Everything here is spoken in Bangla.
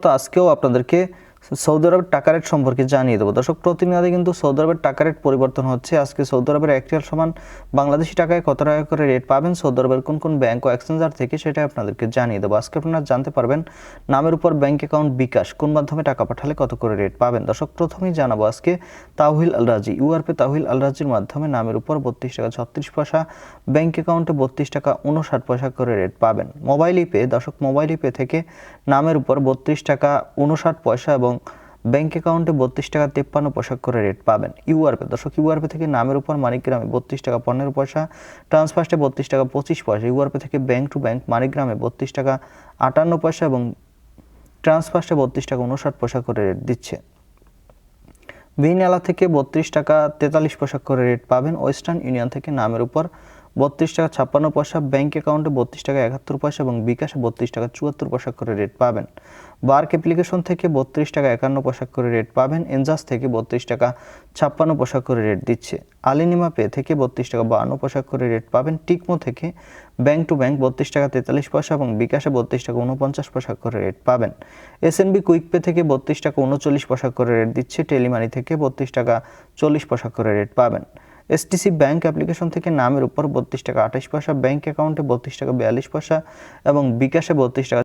তো আজকেও আপনাদেরকে সৌদি আরবের টাকা রেট সম্পর্কে জানিয়ে দেবো। দর্শক, প্রতিনিয়ত কিন্তু সৌদি আরবের টাকা রেট পরিবর্তন হচ্ছে। আজকে সৌদি আরবের 1 রিয়াল সমান বাংলাদেশি টাকায় কত টাকা করে রেট পাবেন সৌদি আরবের কোন কোন ব্যাংক ও এক্সচেঞ্জার থেকে, সেটা আপনাদেরকে জানিয়ে দেবো। আজকে আপনারা জানতে পারবেন নামের উপর ব্যাংক অ্যাকাউন্ট বিকাশ কোন মাধ্যমে টাকা পাঠালে কত করে রেট পাবেন। দর্শক, প্রথমেই জানাবো আজকে তাওহিল আল রাজি ইউআরপে তাওহিল আল রাজির মাধ্যমে নামের উপর 32 টাকা 36 পয়সা, ব্যাংক অ্যাকাউন্টে 32 টাকা 59 পয়সা করে রেট পাবেন। মোবাইল ইপে দর্শক, মোবাইল ইপে থেকে নামের উপর 32 টাকা 59 পয়সা এবং ব্যাংক অ্যাকাউন্টে 32 টাকা 53 পয়সা করে রেট পাবেন। ইউআরপে দর্শক, ইউআরপে থেকে নামের উপর মানিগ্রামে 32 টাকা 15 পয়সা, ট্রান্সফার্স্টে 32 টাকা 25 পয়সা। ইউআরপে থেকে ব্যাংক টু ব্যাংক মানিগ্রামে 32 টাকা 58 পয়সা এবং ট্রান্সফার্স্টে 32 টাকা 59 পয়সা করে রেট দিচ্ছে। ভিনেলা থেকে 32 টাকা 43 পয়সা করে রেট পাবেন। ওয়েস্টার্ন ইউনিয়ন থেকে নামের উপর 32 টাকা 56 পয়সা, ব্যাংক অ্যাকাউন্টে 32 টাকা 71 পয়সা এবং বিকাশে 32 টাকা 74 পয়সা করে রেট পাবেন। বার্ক অ্যাপ্লিকেশন থেকে 32 টাকা 51 পয়সা করে রেট পাবেন। এনজাস থেকে 32 টাকা 56 পয়সা করে রেট দিচ্ছে। আলিনিমা পে থেকে 32 টাকা 52 পয়সা করে রেট পাবেন। টিকমো থেকে ব্যাংক টু ব্যাংক 32 টাকা 43 পয়সা এবং বিকাশে 32 টাকা 49 পয়সা করে রেট পাবেন। এসএনবি কুইক পে থেকে 32 টাকা 39 পয়সা করে রেট দিচ্ছে। টেলিমানি থেকে 32 টাকা 40 পয়সা করে রেট পাবেন। এসটিসি ব্যাংক অ্যাপ্লিকেশন থেকে নামের উপর 32 টাকা 28 পয়সা, ব্যাংক অ্যাকাউন্টে 32 টাকা 42 পয়সা এবং বিকাশে 32 টাকা